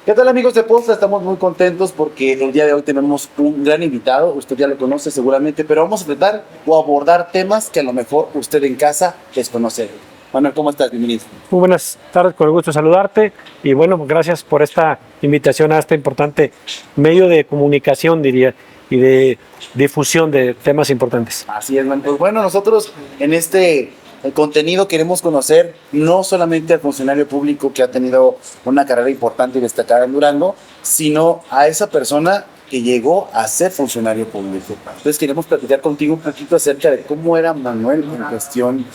¿Qué tal, amigos de Posta? Estamos muy contentos porque el día de hoy tenemos un gran invitado. Usted ya lo conoce seguramente, pero vamos a tratar o abordar temas que a lo mejor usted en casa desconoce. Manuel, ¿cómo estás? Bienvenido. Muy buenas tardes, con el gusto de saludarte y bueno, gracias por esta invitación a este importante medio de comunicación, diría, y de difusión de temas importantes. Así es, Manuel. Pues bueno, nosotros en este contenido queremos conocer no solamente al funcionario público que ha tenido una carrera importante y destacada en Durango, sino a esa persona que llegó a ser funcionario público. Entonces queremos platicar contigo un poquito acerca de cómo era Manuel en cuestión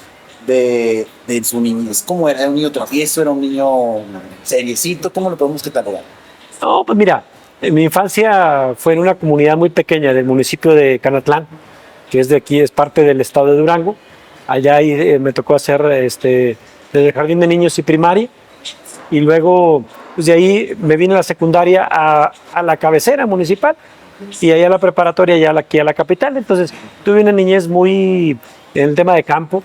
de su niñez. ¿Cómo era? ¿Era un niño travieso? ¿Era un niño seriecito? ¿Cómo lo podemos catalogar? No, pues mira, mi infancia fue en una comunidad muy pequeña del municipio de Canatlán, que es de aquí, es parte del estado de Durango. Allá me tocó hacer desde el jardín de niños y primaria, y luego pues de ahí me vine a la secundaria a la cabecera municipal y allá a la preparatoria ya aquí a la capital. Entonces tuve una niñez muy en el tema de campo.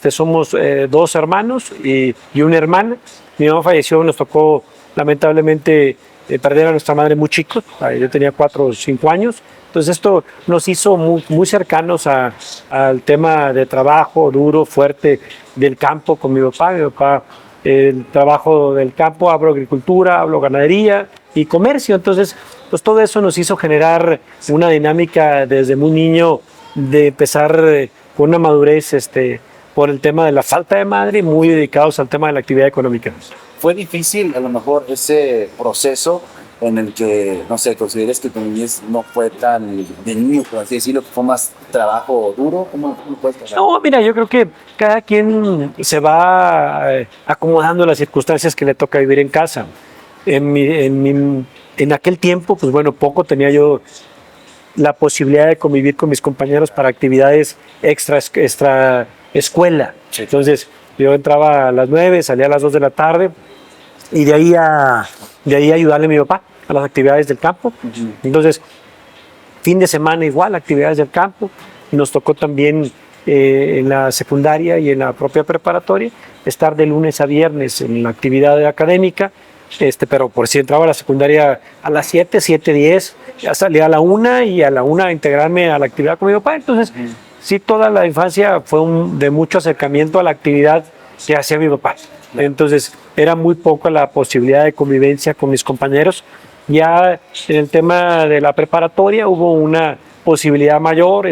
Somos dos hermanos y una hermana. Mi mamá falleció, nos tocó lamentablemente perder a nuestra madre muy chicos. Yo tenía 4 o 5 años. Entonces esto nos hizo muy cercanos al tema de trabajo duro, fuerte del campo con mi papá. Mi papá, el trabajo del campo, hablo agricultura, hablo ganadería y comercio. Entonces, pues todo eso nos hizo generar una dinámica desde muy niño de empezar con una madurez por el tema de la falta de madre, muy dedicados al tema de la actividad económica. ¿Fue difícil a lo mejor ese proceso en el que, no sé, consideres que tu niñez no fue tan de niño, por así decirlo, que fue más trabajo duro? ¿Cómo puedes pasar? No, mira, yo creo que cada quien se va acomodando a las circunstancias que le toca vivir en casa. En aquel tiempo, pues bueno, poco tenía yo la posibilidad de convivir con mis compañeros para actividades extra escuela. Sí. Entonces, yo entraba a las 9, salía a las 2 de la tarde y de ahí ayudarle a mi papá a las actividades del campo. Entonces, fin de semana igual, actividades del campo. Nos tocó también en la secundaria y en la propia preparatoria estar de lunes a viernes en la actividad académica. Pero por si entraba a la secundaria a las 7:10, ya salía a la 1 y a la 1 integrarme a la actividad con mi papá. Entonces, sí, toda la infancia fue de mucho acercamiento a la actividad que hacía mi papá. Entonces, era muy poco la posibilidad de convivencia con mis compañeros. Ya en el tema de la preparatoria hubo una posibilidad mayor,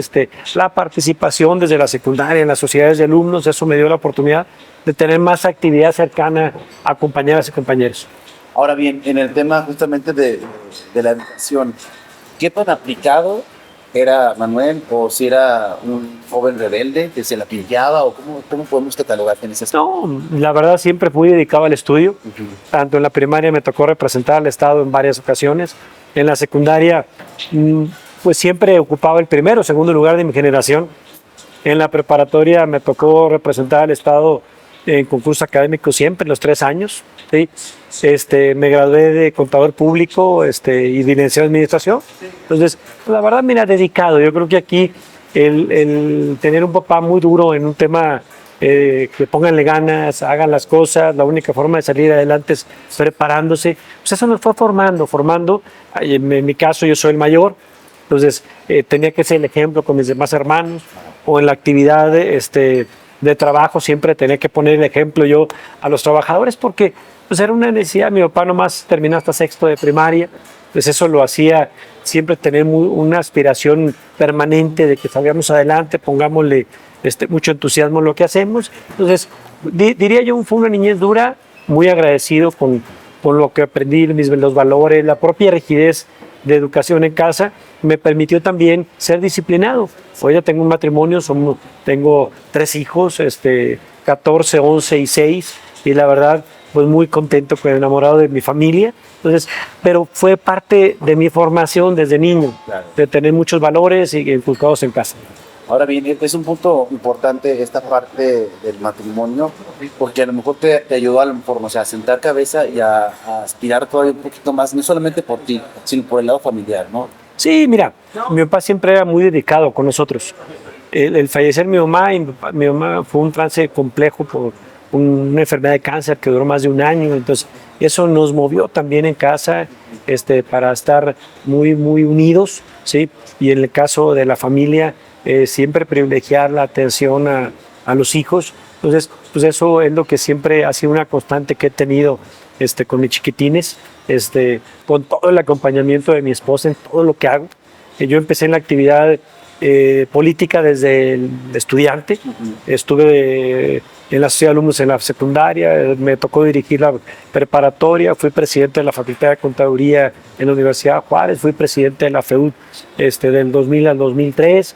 la participación desde la secundaria en las sociedades de alumnos, eso me dio la oportunidad de tener más actividad cercana a compañeras y compañeros. Ahora bien, en el tema justamente de la educación, ¿qué tan aplicado era Manuel? ¿O si era un joven rebelde que se la pillaba? ¿O cómo podemos catalogar en ese aspecto? No, la verdad siempre fui dedicado al estudio. Tanto en la primaria me tocó representar al Estado en varias ocasiones. En la secundaria, pues siempre ocupaba el primero o segundo lugar de mi generación. En la preparatoria me tocó representar al Estado en concursos académicos siempre, los 3 años. ¿Sí? Me gradué de contador público y de licenciado en administración. Entonces, la verdad, mira, dedicado. Yo creo que aquí el tener un papá muy duro en un tema, que pónganle ganas, hagan las cosas, la única forma de salir adelante es preparándose. Pues eso nos fue formando. En mi caso, yo soy el mayor. Entonces, tenía que ser el ejemplo con mis demás hermanos, o en la actividad de trabajo siempre tenía que poner el ejemplo yo a los trabajadores, porque pues era una necesidad. Mi papá nomás terminó hasta 6º de primaria, pues eso lo hacía siempre tener una aspiración permanente de que salgamos adelante, pongámosle mucho entusiasmo en lo que hacemos. Entonces, diría yo, fue una niñez dura, muy agradecido con lo que aprendí, los valores, la propia rigidez de educación en casa me permitió también ser disciplinado. Hoy ya tengo un matrimonio, tengo 3 hijos, 14, 11 y 6, y la verdad, pues muy contento, enamorado de mi familia. Entonces, pero fue parte de mi formación desde niño, claro, de tener muchos valores y inculcados en casa. Ahora bien, es un punto importante esta parte del matrimonio, porque a lo mejor te ayudó a lo mejor, o sea, a sentar cabeza y a aspirar todavía un poquito más, no solamente por ti, sino por el lado familiar, ¿no? Sí, mira, mi papá siempre era muy dedicado con nosotros. El fallecer mi mamá fue un trance complejo una enfermedad de cáncer que duró más de un año. Entonces, eso nos movió también en casa para estar muy, muy unidos, ¿sí? Y en el caso de la familia, siempre privilegiar la atención a los hijos. Entonces, pues eso es lo que siempre ha sido una constante que he tenido con mis chiquitines, con todo el acompañamiento de mi esposa en todo lo que hago. Yo empecé en la actividad política desde el estudiante. Estuve en la sociedad de alumnos en la secundaria, me tocó dirigir la preparatoria, fui presidente de la Facultad de Contaduría en la Universidad de Juárez, fui presidente de la FEUD del 2000 al 2003.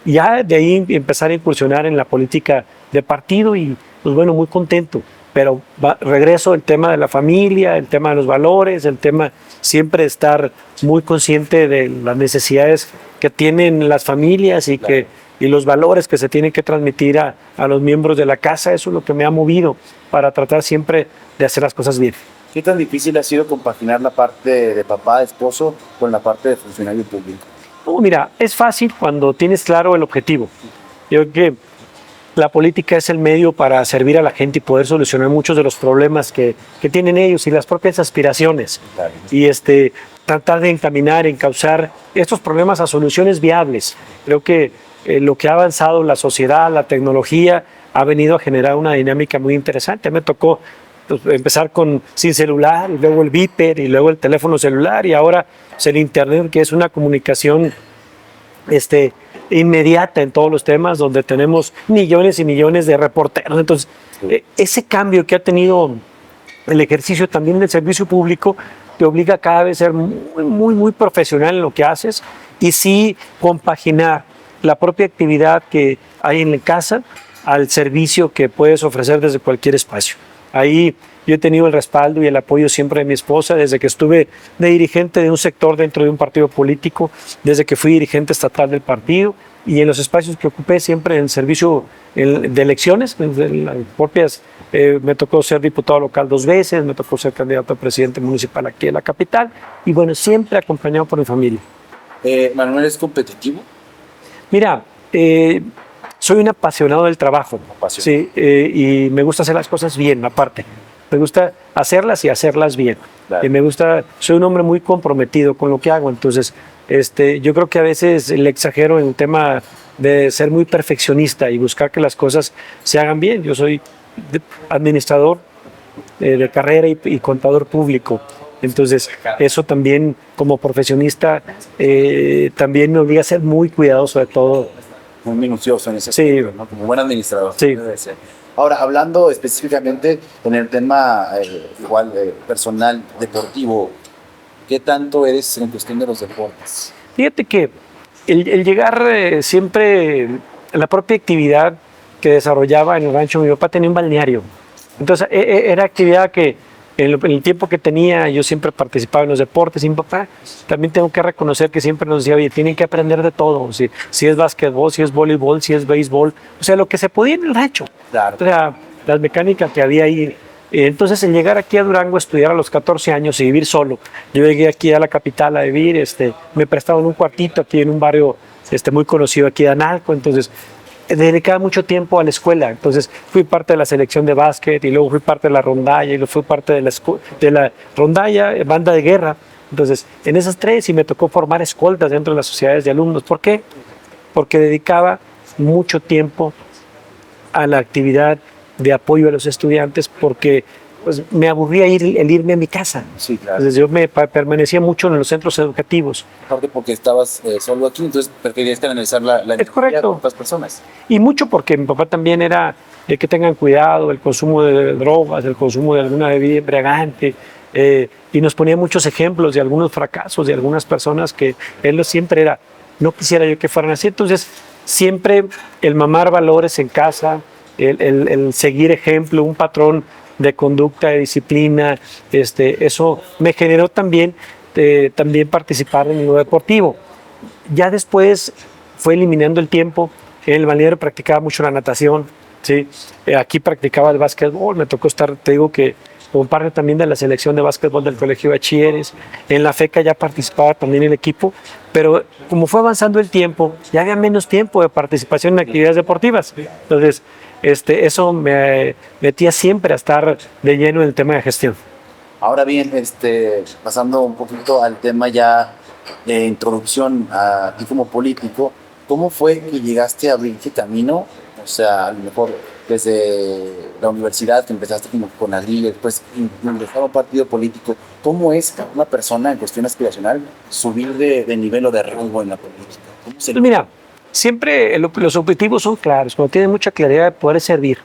Y ya de ahí empezar a incursionar en la política de partido y pues bueno, muy contento. Pero regreso al tema de la familia, el tema de los valores, el tema siempre estar muy consciente de las necesidades que tienen las familias y, y los valores que se tienen que transmitir a los miembros de la casa. Eso es lo que me ha movido para tratar siempre de hacer las cosas bien. ¿Qué tan difícil ha sido compaginar la parte de papá, de esposo, con la parte de funcionario público? No, mira, es fácil cuando tienes claro el objetivo. Yo creo que la política es el medio para servir a la gente y poder solucionar muchos de los problemas que tienen ellos y las propias aspiraciones. Claro. Y tratar de encaminar, encauzar estos problemas a soluciones viables. Creo que lo que ha avanzado la sociedad, la tecnología, ha venido a generar una dinámica muy interesante. Me tocó empezar sin celular, y luego el Viper, y luego el teléfono celular, y ahora el Internet, que es una comunicación inmediata en todos los temas, donde tenemos millones y millones de reporteros. Entonces, ese cambio que ha tenido el ejercicio también del servicio público te obliga cada vez a ser muy, muy, muy profesional en lo que haces y sí compaginar la propia actividad que hay en la casa al servicio que puedes ofrecer desde cualquier espacio. Ahí yo he tenido el respaldo y el apoyo siempre de mi esposa desde que estuve de dirigente de un sector dentro de un partido político, desde que fui dirigente estatal del partido y en los espacios que ocupé siempre en servicio de elecciones, en las propias, me tocó ser diputado local 2 veces, me tocó ser candidato a presidente municipal aquí en la capital y bueno, siempre acompañado por mi familia. ¿Manuel es competitivo? Mira, soy un apasionado del trabajo, sí, y me gusta hacer las cosas bien, aparte. Me gusta hacerlas y hacerlas bien. Claro. Y soy un hombre muy comprometido con lo que hago, entonces yo creo que a veces le exagero en el tema de ser muy perfeccionista y buscar que las cosas se hagan bien. Yo soy administrador de carrera y contador público. Entonces, eso también, como profesionista, también me obliga a ser muy cuidadoso de todo. Muy minucioso en ese Sí. aspecto, ¿no? Como buen administrador. Sí. Debe ser. Ahora, hablando específicamente en el tema personal, deportivo, ¿qué tanto eres en cuestión de los deportes? Fíjate que el llegar siempre, la propia actividad que desarrollaba en el rancho, mi papá tenía un balneario. Entonces, era actividad que en el tiempo que tenía, yo siempre participaba en los deportes. Y mi papá también tengo que reconocer que siempre nos decía, oye, tienen que aprender de todo. Si es básquetbol, si es voleibol, si es béisbol, o sea, lo que se podía en el rancho. Claro. O sea, las mecánicas que había ahí. Entonces, el llegar aquí a Durango a estudiar a los 14 años y vivir solo, yo llegué aquí a la capital a vivir, me prestaban un cuartito aquí en un barrio muy conocido aquí de Analco, entonces dedicaba mucho tiempo a la escuela, entonces fui parte de la selección de básquet y luego fui parte de la rondalla y luego fui parte de la rondalla, banda de guerra, entonces en esas 3 y me tocó formar escoltas dentro de las sociedades de alumnos. ¿Por qué? Porque dedicaba mucho tiempo a la actividad de apoyo a los estudiantes porque pues, me aburría el irme a mi casa. Sí, claro. Entonces yo permanecía mucho en los centros educativos. Aparte porque estabas solo aquí, entonces preferías canalizar la energía con otras personas. Y mucho porque mi papá también era de que tengan cuidado, el consumo de drogas, el consumo de alguna bebida embriagante, y nos ponía muchos ejemplos de algunos fracasos de algunas personas que él siempre era, no quisiera yo que fueran así. Entonces siempre el mamar valores en casa, el seguir ejemplo, un patrón de conducta, de disciplina, eso me generó también participar en lo deportivo. Ya después fue eliminando el tiempo. En el balneario practicaba mucho la natación, ¿sí? Aquí practicaba el básquetbol, me tocó estar, te digo que como parte también de la selección de básquetbol del Colegio de Bachilleres. En la FECA ya participaba también el equipo, pero como fue avanzando el tiempo, ya había menos tiempo de participación en actividades deportivas. Entonces, eso me metía siempre a estar de lleno en el tema de gestión. Ahora bien, pasando un poquito al tema ya de introducción a ti como político, ¿cómo fue que llegaste a abrir este camino? O sea, a lo mejor desde la universidad que empezaste como con la liga, después ingresar a un partido político. ¿Cómo es una persona en cuestión aspiracional subir de nivel o de rango en la política? ¿Cómo se... Pues mira, siempre los objetivos son claros, cuando tienes mucha claridad de poder servir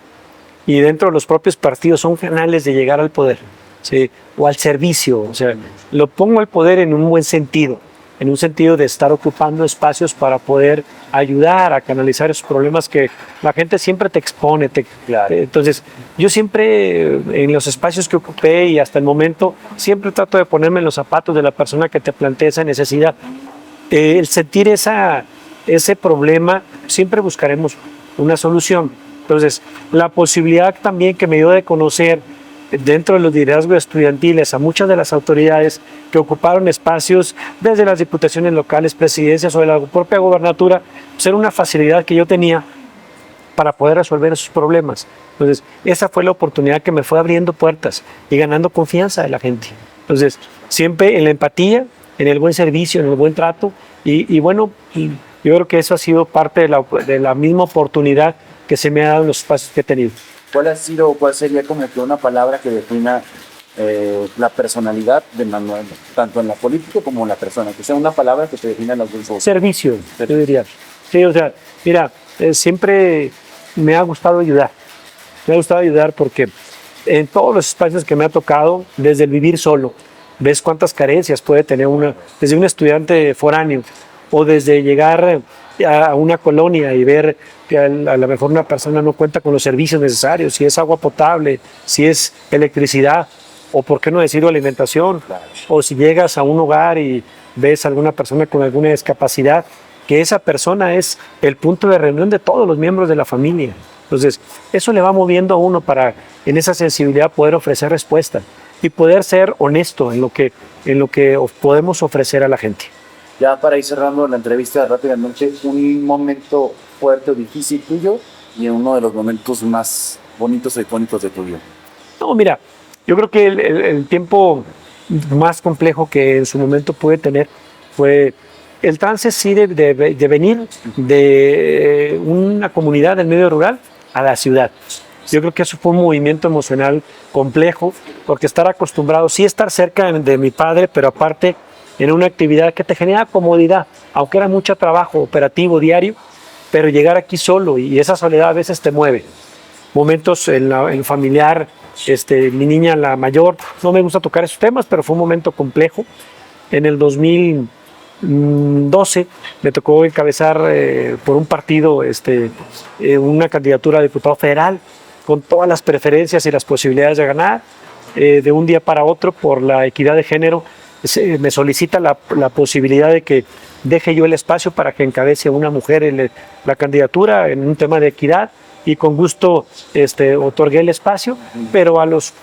y dentro de los propios partidos son canales de llegar al poder, ¿sí? O al servicio, o sea, lo pongo al poder en un buen sentido, en un sentido de estar ocupando espacios para poder ayudar a canalizar esos problemas que la gente siempre te expone. Claro. Entonces, yo siempre en los espacios que ocupé y hasta el momento, siempre trato de ponerme en los zapatos de la persona que te plantea esa necesidad. El sentir ese problema, siempre buscaremos una solución. Entonces, la posibilidad también que me dio de conocer dentro de los liderazgos estudiantiles a muchas de las autoridades que ocuparon espacios desde las diputaciones locales, presidencias o de la propia gobernatura, pues era una facilidad que yo tenía para poder resolver esos problemas. Entonces, esa fue la oportunidad que me fue abriendo puertas y ganando confianza de la gente. Entonces, siempre en la empatía, en el buen servicio, en el buen trato y bueno, yo creo que eso ha sido parte de la misma oportunidad que se me ha dado en los espacios que he tenido. ¿Cuál sería como que una palabra que defina la personalidad de Manuel, tanto en la política como en la persona? Que sea una palabra que te defina los dos. Servicio, yo diría. Sí, o sea, mira, siempre me ha gustado ayudar. Me ha gustado ayudar porque en todos los espacios que me ha tocado, desde el vivir solo, ves cuántas carencias puede tener desde un estudiante foráneo o desde llegar a una colonia y ver que a lo mejor una persona no cuenta con los servicios necesarios, si es agua potable, si es electricidad, o por qué no decirlo alimentación, o si llegas a un hogar y ves a alguna persona con alguna discapacidad, que esa persona es el punto de reunión de todos los miembros de la familia. Entonces, eso le va moviendo a uno para, en esa sensibilidad, poder ofrecer respuesta y poder ser honesto en lo que podemos ofrecer a la gente. Ya para ir cerrando la entrevista rápidamente, un momento fuerte o difícil tuyo y uno de los momentos más bonitos o icónicos de tu vida. No, mira, yo creo que el tiempo más complejo que en su momento pude tener fue el trance sí de venir de una comunidad del medio rural a la ciudad. Yo creo que eso fue un movimiento emocional complejo, porque estar acostumbrado, sí estar cerca de mi padre, pero aparte en una actividad que te genera comodidad, aunque era mucho trabajo operativo diario, pero llegar aquí solo y esa soledad a veces te mueve. Momentos en familiar, mi niña, la mayor, no me gusta tocar esos temas, pero fue un momento complejo. En el 2012 me tocó encabezar por un partido una candidatura a diputado federal con todas las preferencias y las posibilidades de ganar. De un día para otro, por la equidad de género, me solicita la posibilidad de que deje yo el espacio para que encabece una mujer la candidatura en un tema de equidad, y con gusto otorgué el espacio, pero a los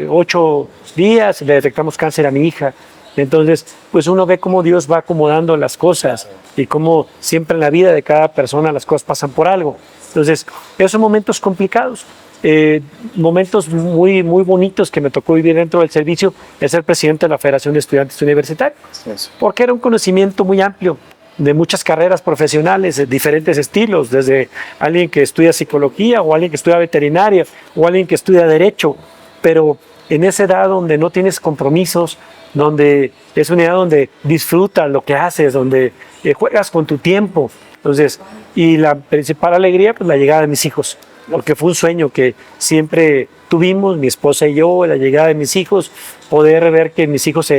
8 días le detectamos cáncer a mi hija. Entonces, pues uno ve cómo Dios va acomodando las cosas y cómo siempre en la vida de cada persona las cosas pasan por algo. Entonces, esos son momentos complicados. Momentos muy, muy bonitos que me tocó vivir dentro del servicio es ser presidente de la Federación de Estudiantes Universitarios, porque era un conocimiento muy amplio de muchas carreras profesionales, de diferentes estilos, desde alguien que estudia psicología o alguien que estudia veterinaria o alguien que estudia derecho, pero en esa edad donde no tienes compromisos, donde es una edad donde disfrutas lo que haces, donde juegas con tu tiempo. Entonces, y la principal alegría, pues la llegada de mis hijos, porque fue un sueño que siempre tuvimos, mi esposa y yo, la llegada de mis hijos, poder ver que mis hijos,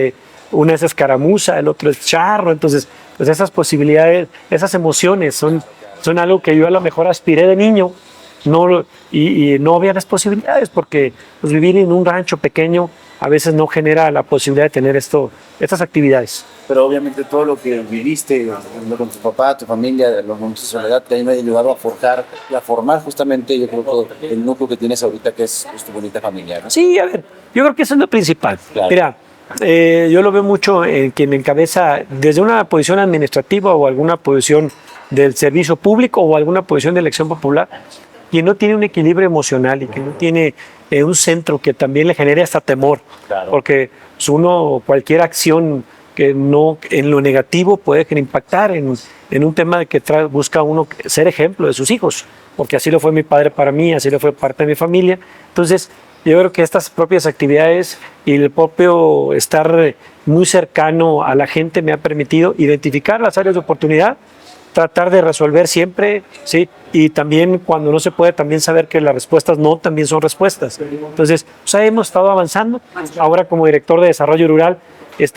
uno es escaramuza, el otro es charro. Entonces, pues esas posibilidades, esas emociones son algo que yo a lo mejor aspiré de niño, y no había las posibilidades, porque pues, vivir en un rancho pequeño a veces no genera la posibilidad de tener estas actividades. Pero obviamente todo lo que viviste con tu papá, tu familia, los momentos de soledad, te han ayudado a forjar y a formar justamente, yo creo, que el núcleo que tienes ahorita, que es pues, tu bonita familia, ¿no? Sí, a ver, yo creo que eso es lo principal. Claro. Mira, yo lo veo mucho en quien encabeza desde una posición administrativa o alguna posición del servicio público o alguna posición de elección popular. quien no tiene un equilibrio emocional y que no tiene un centro que también le genere hasta temor, Claro. porque cualquier acción que no en lo negativo puede impactar en un tema de que busca uno ser ejemplo de sus hijos, porque así lo fue mi padre para mí, así lo fue parte de mi familia. Entonces, yo creo que estas propias actividades y el propio estar muy cercano a la gente me ha permitido identificar las áreas de oportunidad, tratar de resolver siempre, ¿sí? Y también cuando no se puede, también saber que las respuestas no también son respuestas. Entonces, hemos estado avanzando. Ahora como director de desarrollo rural,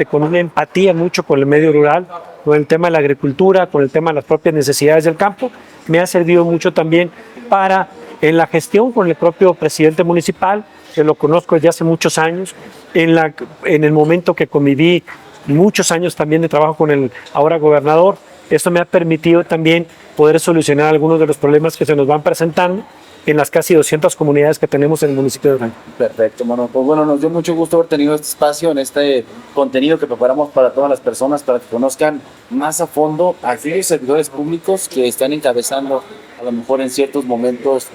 con una empatía mucho con el medio rural, con el tema de la agricultura, con el tema de las propias necesidades del campo, me ha servido mucho también para en la gestión con el propio presidente municipal, que lo conozco desde hace muchos años, en el momento que conviví muchos años también de trabajo con el ahora gobernador. Esto me ha permitido también poder solucionar algunos de los problemas que se nos van presentando en las casi 200 comunidades que tenemos en el municipio de Durango. Perfecto, mano. Pues bueno, nos dio mucho gusto haber tenido este espacio en este contenido que preparamos para todas las personas, para que conozcan más a fondo a aquellos servidores públicos que están encabezando a lo mejor en ciertos momentos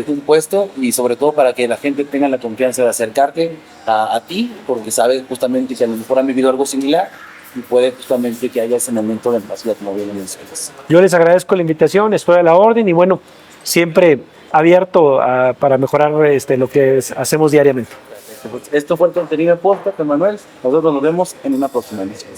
un puesto, y sobre todo para que la gente tenga la confianza de acercarte a ti, porque sabes justamente que a lo mejor han vivido algo similar y puede justamente que haya ese momento de empatía, como bien mencionas. Yo les agradezco la invitación, estoy a la orden y bueno, siempre abierto para mejorar lo que hacemos diariamente. Esto fue el contenido de podcast, Manuel. Nosotros nos vemos en una próxima emisión.